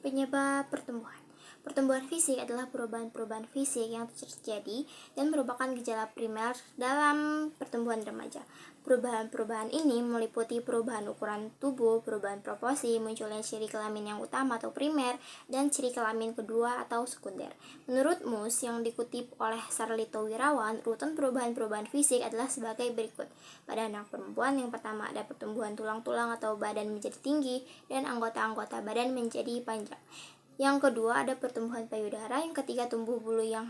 Penyebab pertumbuhan. Pertumbuhan fisik adalah perubahan-perubahan fisik yang terjadi dan merupakan gejala primer dalam pertumbuhan remaja. Perubahan-perubahan ini meliputi perubahan ukuran tubuh, perubahan proporsi, munculnya ciri kelamin yang utama atau primer, dan ciri kelamin kedua atau sekunder. Menurut Mus yang dikutip oleh Sarlito Wirawan, urutan perubahan-perubahan fisik adalah sebagai berikut. Pada anak perempuan, yang pertama ada pertumbuhan tulang-tulang atau badan menjadi tinggi dan anggota-anggota badan menjadi panjang. Yang kedua ada pertumbuhan payudara, yang ketiga tumbuh bulu yang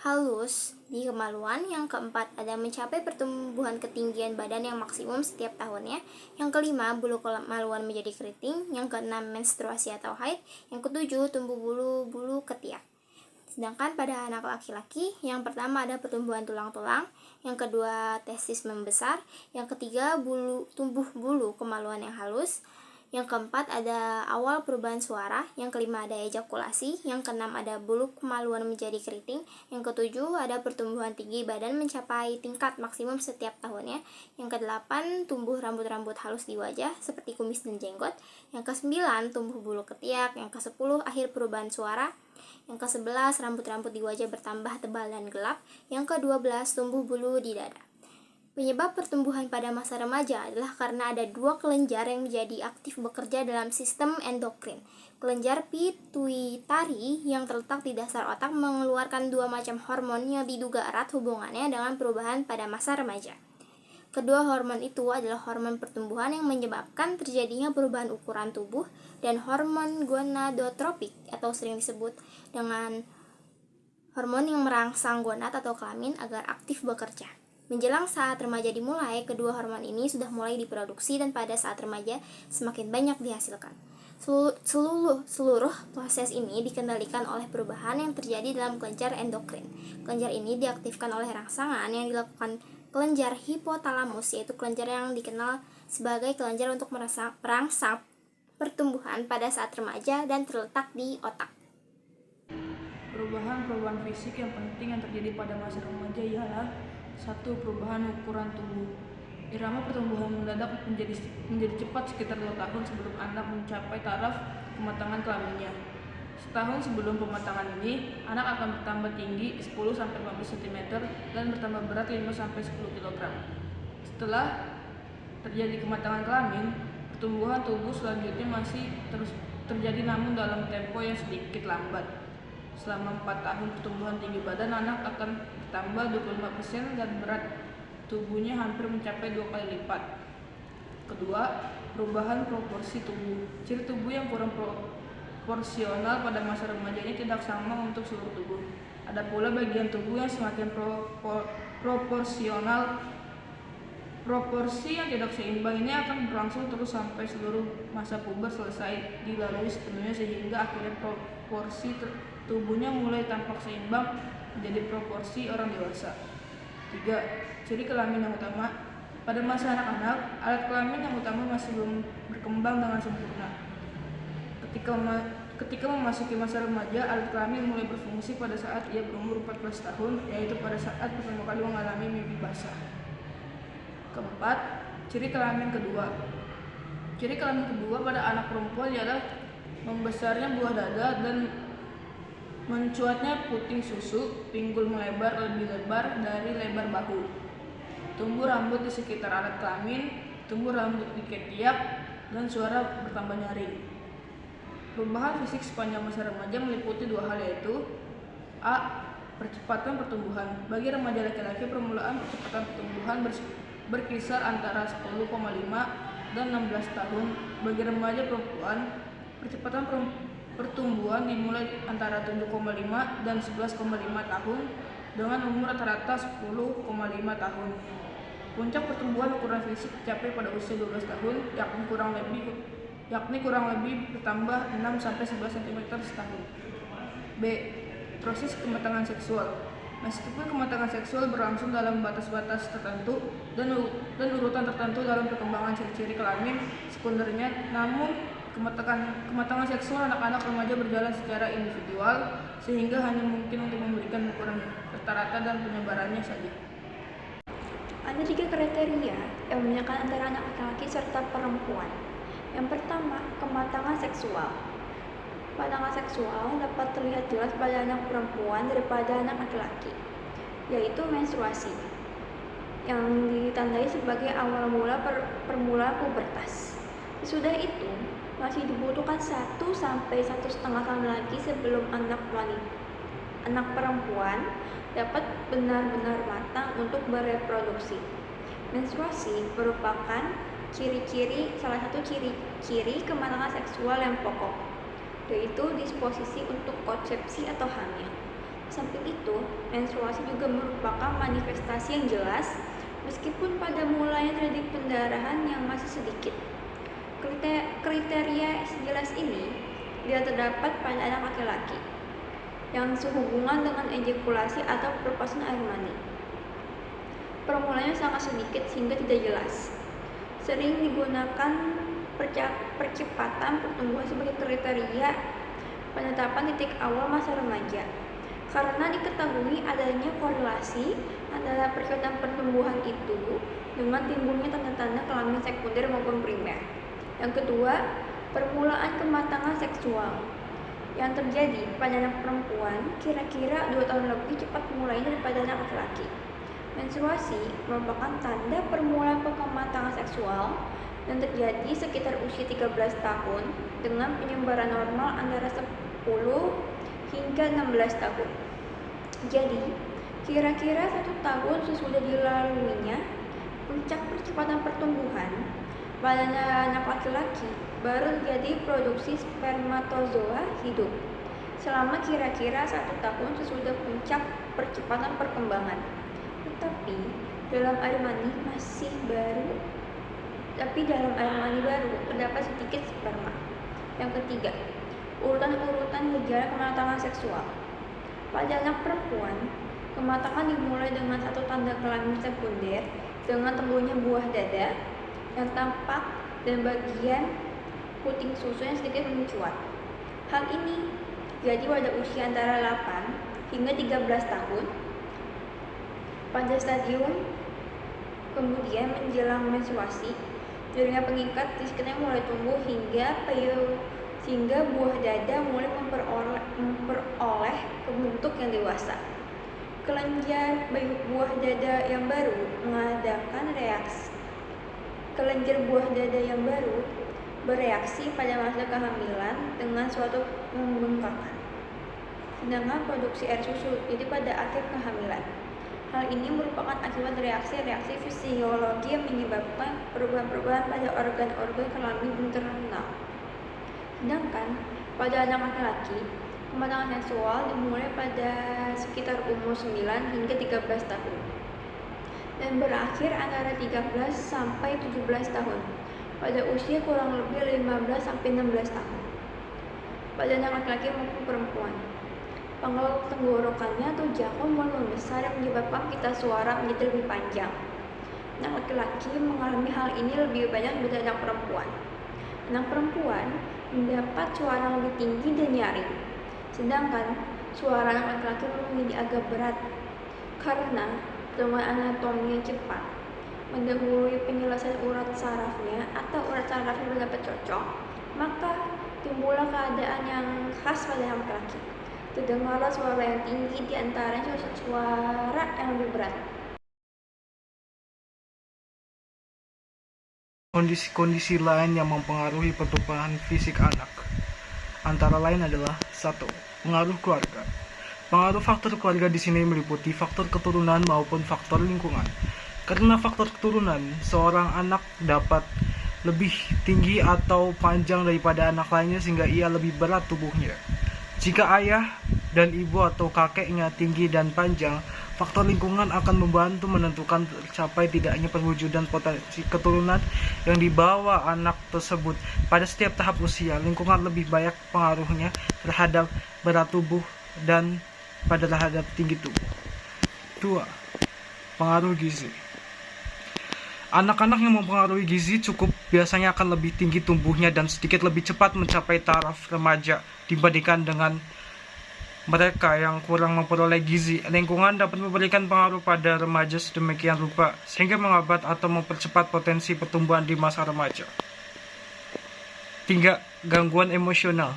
halus di kemaluan, yang keempat ada mencapai pertumbuhan ketinggian badan yang maksimum setiap tahunnya, yang kelima bulu kemaluan menjadi keriting, yang keenam menstruasi atau haid, yang ketujuh tumbuh bulu ketiak. Sedangkan pada anak laki-laki, yang pertama ada pertumbuhan tulang-tulang, yang kedua testis membesar, yang ketiga tumbuh bulu kemaluan yang halus, yang keempat ada awal perubahan suara, yang kelima ada ejakulasi, yang keenam ada bulu kemaluan menjadi keriting, yang ketujuh ada pertumbuhan tinggi badan mencapai tingkat maksimum setiap tahunnya, yang kedelapan tumbuh rambut-rambut halus di wajah seperti kumis dan jenggot, yang kesembilan tumbuh bulu ketiak, yang kesepuluh akhir perubahan suara, yang ke-11 rambut-rambut di wajah bertambah tebal dan gelap, yang ke-12 tumbuh bulu di dada. Penyebab pertumbuhan pada masa remaja adalah karena ada dua kelenjar yang menjadi aktif bekerja dalam sistem endokrin. Kelenjar pituitari yang terletak di dasar otak mengeluarkan dua macam hormon yang diduga erat hubungannya dengan perubahan pada masa remaja. Kedua hormon itu adalah hormon pertumbuhan yang menyebabkan terjadinya perubahan ukuran tubuh dan hormon gonadotropik atau sering disebut dengan hormon yang merangsang gonad atau kelamin agar aktif bekerja. Menjelang saat remaja dimulai, kedua hormon ini sudah mulai diproduksi dan pada saat remaja semakin banyak dihasilkan. Seluruh proses ini dikendalikan oleh perubahan yang terjadi dalam kelenjar endokrin. Kelenjar ini diaktifkan oleh rangsangan yang dilakukan kelenjar hipotalamus, yaitu kelenjar yang dikenal sebagai kelenjar untuk merangsang pertumbuhan pada saat remaja dan terletak di otak. Perubahan-perubahan fisik yang penting yang terjadi pada masa remaja ialah 1. Perubahan ukuran tubuh. Irama pertumbuhan mendadak menjadi cepat sekitar 2 tahun sebelum anak mencapai taraf kematangan kelaminnya. Setahun sebelum pematangan ini, anak akan bertambah tinggi 10-15 cm dan bertambah berat 5-10 kg. Setelah terjadi kematangan kelamin, pertumbuhan tubuh selanjutnya masih terus terjadi namun dalam tempo yang sedikit lambat. Selama 4 tahun pertumbuhan tinggi badan anak akan bertambah 25% dan berat tubuhnya hampir mencapai 2 kali lipat. Kedua, perubahan proporsi tubuh. Ciri tubuh yang kurang proporsional pada masa remaja ini tidak sama untuk seluruh tubuh. Ada pula bagian tubuh yang semakin proporsional. Proporsi yang tidak seimbang ini akan berlangsung terus sampai seluruh masa puber selesai dilalui sepenuhnya sehingga akhirnya proporsi tubuhnya mulai tampak seimbang menjadi proporsi orang dewasa. 3. Ciri kelamin yang utama. Pada masa anak-anak, alat kelamin yang utama masih belum berkembang dengan sempurna. Ketika memasuki masa remaja, alat kelamin mulai berfungsi pada saat ia berumur 14 tahun, yaitu pada saat pertama kali mengalami mimpi basah. Keempat, ciri kelamin kedua. Ciri kelamin kedua pada anak perempuan ialah membesarnya buah dada dan mencuatnya puting susu, pinggul melebar lebih lebar dari lebar bahu. Tumbuh rambut di sekitar alat kelamin, tumbuh rambut di ketiak, dan suara bertambah nyaring. Perubahan fisik sepanjang masa remaja meliputi dua hal, yaitu A. Percepatan pertumbuhan. Bagi remaja laki-laki, permulaan percepatan pertumbuhan berkisar antara 10,5 dan 16 tahun. Bagi remaja perempuan, percepatan pertumbuhan dimulai antara 7,5 dan 11,5 tahun dengan umur rata-rata 10,5 tahun. Puncak pertumbuhan ukuran fisik dicapai pada usia 12 tahun, yakni kurang lebih bertambah 6-11 cm setahun. B. Proses kematangan seksual. Meskipun kematangan seksual berlangsung dalam batas-batas tertentu dan urutan tertentu dalam perkembangan ciri-ciri kelamin sekundernya, namun kematangan seksual anak-anak remaja berjalan secara individual sehingga hanya mungkin untuk memberikan ukuran rata-rata dan penyebarannya saja. Ada 3 kriteria yang membedakan antara anak laki-laki serta perempuan. Yang pertama, kematangan seksual. pandangan seksual dapat terlihat jelas pada anak perempuan daripada anak laki-laki, yaitu menstruasi, yang ditandai sebagai awal mula permulaan pubertas. Sesudah itu, masih dibutuhkan 1 sampai 1,5 tahun lagi sebelum anak perempuan dapat benar-benar matang untuk bereproduksi. Menstruasi merupakan salah satu ciri-ciri kematangan seksual yang pokok, yaitu disposisi untuk konsepsi atau hamil. Samping itu, menstruasi juga merupakan manifestasi yang jelas meskipun pada mulanya terjadi pendarahan yang masih sedikit. Kriteria sejelas ini tidak terdapat pada anak laki-laki yang sehubungan dengan ejakulasi atau perpasan air mani. Permulaannya sangat sedikit sehingga tidak jelas. Sering digunakan percepatan pertumbuhan sebagai kriteria penetapan titik awal masa remaja, karena diketahui adanya korelasi antara percepatan pertumbuhan itu dengan timbulnya tanda-tanda kelamin sekunder maupun primer. Yang kedua, permulaan kematangan seksual yang terjadi pada anak perempuan kira-kira 2 tahun lebih cepat mulainya daripada anak laki-laki. Menstruasi merupakan tanda permulaan kematangan seksual yang terjadi sekitar usia 13 tahun dengan penyebaran normal antara 10 hingga 16 tahun. Jadi, kira-kira 1 tahun sesudah dilaluinya puncak percepatan pertumbuhan pada anak laki-laki baru terjadi produksi spermatozoa hidup selama kira-kira 1 tahun sesudah puncak percepatan perkembangan. Tetapi dalam air mani baru terdapat sedikit sperma. Yang ketiga, urutan gejala kematangan seksual. Pada anak perempuan, kematangan dimulai dengan 1 tanda kelamin sekunder dengan tumbuhnya buah dada yang tampak dan bagian puting susu yang sedikit mencuat. Hal ini jadi pada usia antara 8 hingga 13 tahun. Pada stadium kemudian menjelang menstruasi, jaringan pengikat di sekitarnya mulai tumbuh sehingga buah dada mulai memperoleh bentuk yang dewasa. Kelenjar buah dada yang baru bereaksi pada masa kehamilan dengan suatu pembengkakan, sedangkan produksi air susu jadi pada akhir kehamilan. Hal ini merupakan akibat reaksi fisiologi yang menyebabkan perubahan-perubahan pada organ-organ kelamin internal. Sedangkan pada anak laki-laki, kematangan seksual dimulai pada sekitar umur 9 hingga 13 tahun dan berakhir antara 13 sampai 17 tahun pada usia kurang lebih 15 sampai 16 tahun. Pada anak laki-laki maupun perempuan, pangkal tenggorokannya atau jangkau mulai membesar yang menyebabkan pita suara menjadi lebih panjang. Anak laki-laki mengalami hal ini lebih banyak daripada anak perempuan. Anak perempuan mendapat suara lebih tinggi dan nyaring, sedangkan suara anak laki-laki menjadi agak berat karena perkembangan anatomi yang cepat mendahului penyelesaian urat sarafnya atau urat sarafnya mendapat cocok, maka timbullah keadaan yang khas pada anak laki. Terdengarlah suara yang tinggi di antaranya suara yang lebih berat. Kondisi-kondisi lain yang mempengaruhi pertumbuhan fisik anak antara lain adalah 1. Pengaruh keluarga. Pengaruh faktor keluarga di sini meliputi faktor keturunan maupun faktor lingkungan. Karena faktor keturunan, seorang anak dapat lebih tinggi atau panjang daripada anak lainnya sehingga ia lebih berat tubuhnya. Jika ayah dan ibu atau kakeknya tinggi dan panjang, faktor lingkungan akan membantu menentukan tercapai tidaknya perwujudan potensi keturunan yang dibawa anak tersebut. Pada setiap tahap usia, lingkungan lebih banyak pengaruhnya terhadap berat tubuh dan pada terhadap tinggi tubuh. 2. Pengaruh gizi. Anak-anak yang mempengaruhi gizi cukup biasanya akan lebih tinggi tumbuhnya dan sedikit lebih cepat mencapai taraf remaja dibandingkan dengan mereka yang kurang memperoleh gizi. Lingkungan dapat memberikan pengaruh pada remaja sedemikian rupa sehingga menghambat atau mempercepat potensi pertumbuhan di masa remaja. 3. Gangguan emosional.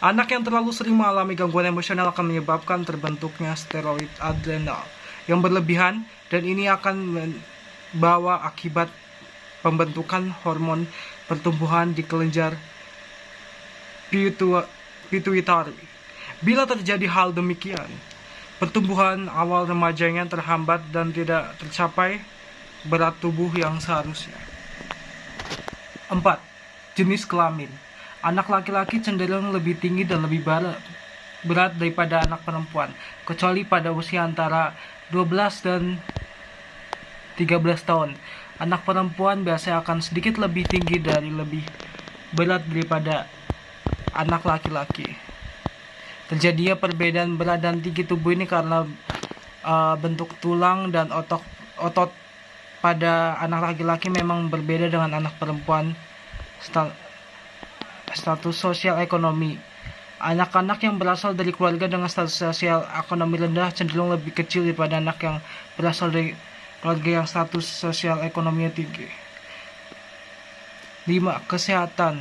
Anak yang terlalu sering mengalami gangguan emosional akan menyebabkan terbentuknya steroid adrenal yang berlebihan, dan ini akan membawa akibat pembentukan hormon pertumbuhan di kelenjar pituitari. Bila terjadi hal demikian, pertumbuhan awal remajanya terhambat dan tidak tercapai berat tubuh yang seharusnya. 4. Jenis kelamin. Anak laki-laki cenderung lebih tinggi dan lebih berat daripada anak perempuan, kecuali pada usia antara 12 dan 13 tahun. Anak perempuan biasanya akan sedikit lebih tinggi dan lebih berat daripada anak laki-laki. Terjadinya perbedaan berat dan tinggi tubuh ini karena bentuk tulang dan otot pada anak laki-laki memang berbeda dengan anak perempuan. Status sosial ekonomi. Anak-anak yang berasal dari keluarga dengan status sosial ekonomi rendah cenderung lebih kecil daripada anak yang berasal dari keluarga yang status sosial ekonominya tinggi. 5. Kesehatan.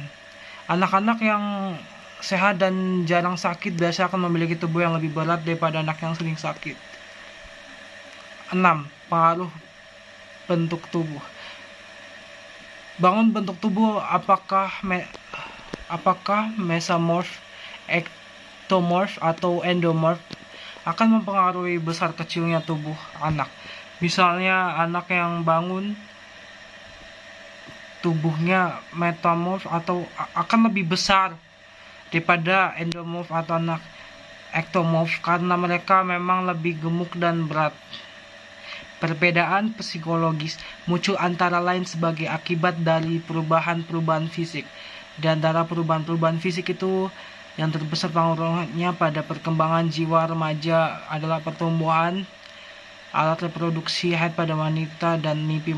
Anak-anak yang sehat dan jarang sakit biasa akan memiliki tubuh yang lebih berat daripada anak yang sering sakit. 6. Pengaruh bentuk tubuh. Bangun bentuk tubuh apakah mesomorph, ectomorph, atau endomorph akan mempengaruhi besar kecilnya tubuh anak. Misalnya anak yang bangun tubuhnya metamorph atau akan lebih besar daripada endomorph atau anak ectomorph karena mereka memang lebih gemuk dan berat. Perbedaan psikologis muncul antara lain sebagai akibat dari perubahan-perubahan fisik. Di antara perubahan-perubahan fisik itu yang terbesar pengaruhnya pada perkembangan jiwa remaja adalah pertumbuhan alat reproduksi haid pada wanita dan mimpi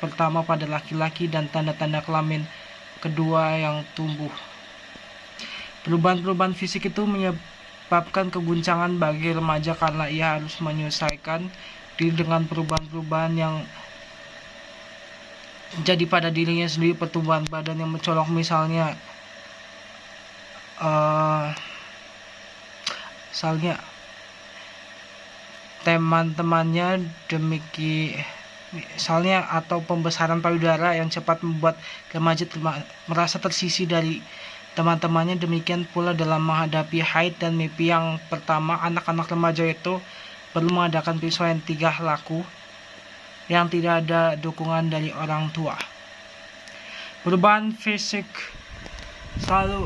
pertama pada laki-laki dan tanda-tanda kelamin kedua yang tumbuh. Perubahan-perubahan fisik itu menyebabkan keguncangan bagi remaja karena ia harus menyesuaikan diri dengan perubahan-perubahan yang jadi pada dirinya sendiri. Pertumbuhan badan yang mencolok misalnya teman-temannya misalnya, atau pembesaran payudara yang cepat membuat remaja merasa tersisih dari teman-temannya. Demikian pula dalam menghadapi haid dan mimpi yang pertama, anak-anak remaja itu perlu mengadakan penyesuaian tingkah laku yang tidak ada dukungan dari orang tua. Perubahan fisik selalu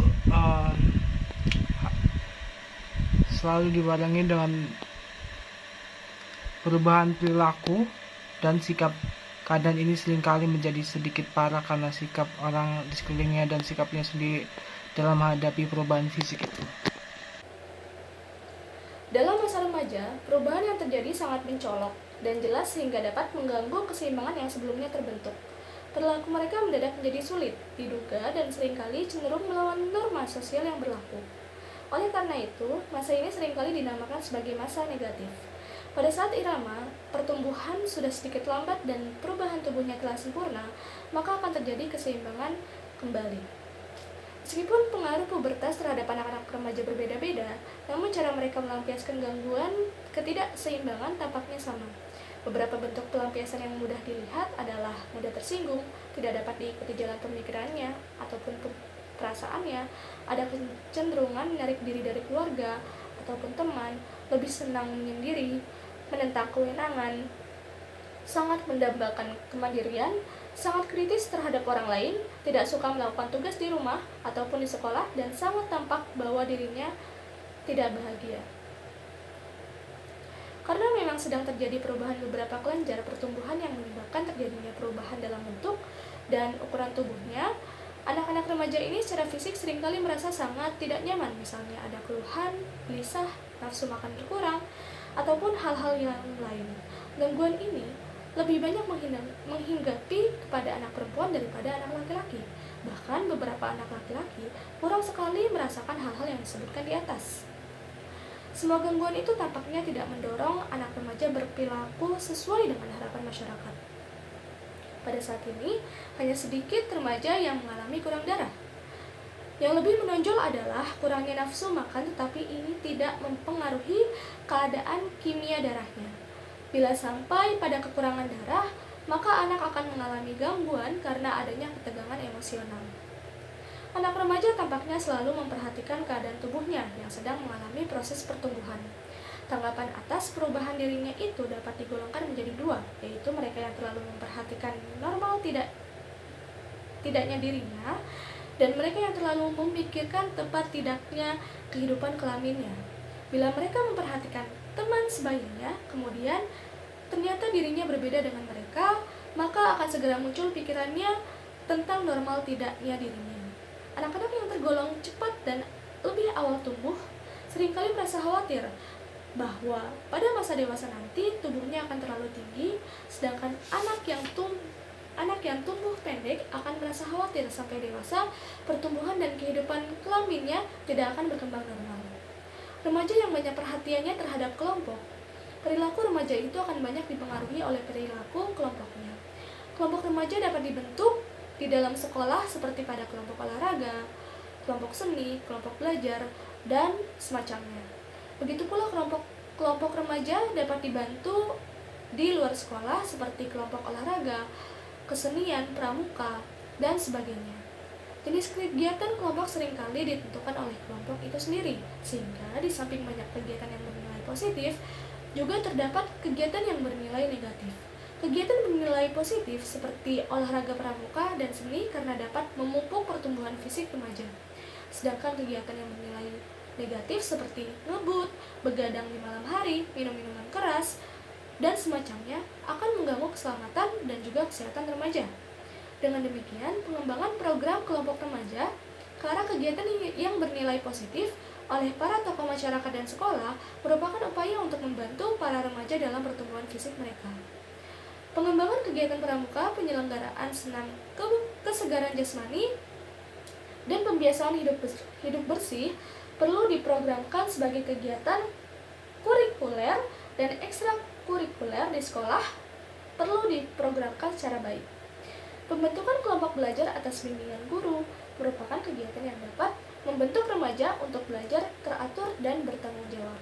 dibarengi dengan perubahan perilaku dan sikap. Keadaan ini seringkali menjadi sedikit parah karena sikap orang di sekelilingnya dan sikapnya sendiri dalam menghadapi perubahan fisik itu. Dalam masa remaja, perubahan yang terjadi sangat mencolok dan jelas sehingga dapat mengganggu keseimbangan yang sebelumnya terbentuk. Perilaku mereka mendadak menjadi sulit diduga dan seringkali cenderung melawan norma sosial yang berlaku. Oleh karena itu, masa ini seringkali dinamakan sebagai masa negatif. Pada saat irama pertumbuhan sudah sedikit lambat dan perubahan tubuhnya telah sempurna, maka akan terjadi keseimbangan kembali. Meskipun pengaruh pubertas terhadap anak-anak remaja berbeda-beda, namun cara mereka melampiaskan gangguan ketidakseimbangan tampaknya sama. Beberapa bentuk pelampiasan yang mudah dilihat adalah mudah tersinggung, tidak dapat diikuti jalan pemikirannya ataupun perasaannya, ada kecenderungan menarik diri dari keluarga ataupun teman, lebih senang menyendiri, menentang kewenangan, sangat mendambakan kemandirian, sangat kritis terhadap orang lain, tidak suka melakukan tugas di rumah ataupun di sekolah, dan sangat tampak bahwa dirinya tidak bahagia. Karena memang sedang terjadi perubahan beberapa kelenjar pertumbuhan yang menyebabkan terjadinya perubahan dalam bentuk dan ukuran tubuhnya, anak-anak remaja ini secara fisik seringkali merasa sangat tidak nyaman, misalnya ada keluhan, gelisah, nafsu makan berkurang, ataupun hal-hal yang lain. Gangguan ini lebih banyak menghinggapi kepada anak perempuan daripada anak laki-laki. Bahkan beberapa anak laki-laki kurang sekali merasakan hal-hal yang disebutkan di atas. Semua gangguan itu tampaknya tidak mendorong anak remaja berperilaku sesuai dengan harapan masyarakat. Pada saat ini, hanya sedikit remaja yang mengalami kurang darah. Yang lebih menonjol adalah kurangnya nafsu makan, tetapi ini tidak mempengaruhi keadaan kimia darahnya. Bila sampai pada kekurangan darah, maka anak akan mengalami gangguan karena adanya ketegangan emosional. Anak remaja tampaknya selalu memperhatikan keadaan tubuhnya yang sedang mengalami proses pertumbuhan. Tanggapan atas perubahan dirinya itu dapat digolongkan menjadi dua, yaitu mereka yang terlalu memperhatikan normal tidaknya dirinya, dan mereka yang terlalu memikirkan tepat tidaknya kehidupan kelaminnya. Bila mereka memperhatikan teman sebayanya, kemudian ternyata dirinya berbeda dengan mereka, maka akan segera muncul pikirannya tentang normal tidaknya dirinya. Anak-anak yang tergolong cepat dan lebih awal tumbuh seringkali merasa khawatir bahwa pada masa dewasa nanti tubuhnya akan terlalu tinggi, sedangkan anak yang tumbuh pendek akan merasa khawatir sampai dewasa pertumbuhan dan kehidupan kelaminnya tidak akan berkembang normal. Remaja yang banyak perhatiannya terhadap kelompok, perilaku remaja itu akan banyak dipengaruhi oleh perilaku kelompoknya. Kelompok remaja dapat dibentuk di dalam sekolah seperti pada kelompok olahraga, kelompok seni, kelompok belajar, dan semacamnya. Begitu pula kelompok remaja dapat dibantu di luar sekolah seperti kelompok olahraga, kesenian, pramuka, dan sebagainya. Jenis kegiatan kelompok seringkali ditentukan oleh kelompok itu sendiri, sehingga di samping banyak kegiatan yang bernilai positif, juga terdapat kegiatan yang bernilai negatif. Kegiatan bernilai positif seperti olahraga pramuka dan seni karena dapat memupuk pertumbuhan fisik remaja. Sedangkan kegiatan yang bernilai negatif seperti ngebut, begadang di malam hari, minum minuman keras, dan semacamnya akan mengganggu keselamatan dan juga kesehatan remaja. Dengan demikian, pengembangan program kelompok remaja ke arah kegiatan yang bernilai positif oleh para tokoh masyarakat dan sekolah merupakan upaya untuk membantu para remaja dalam pertumbuhan fisik mereka. Pengembangan kegiatan pramuka, penyelenggaraan senam kesegaran jasmani, dan pembiasaan hidup bersih perlu diprogramkan sebagai kegiatan kurikuler dan ekstrakurikuler di sekolah perlu diprogramkan secara baik. Pembentukan kelompok belajar atas bimbingan guru merupakan kegiatan yang dapat membentuk remaja untuk belajar teratur dan bertanggung jawab.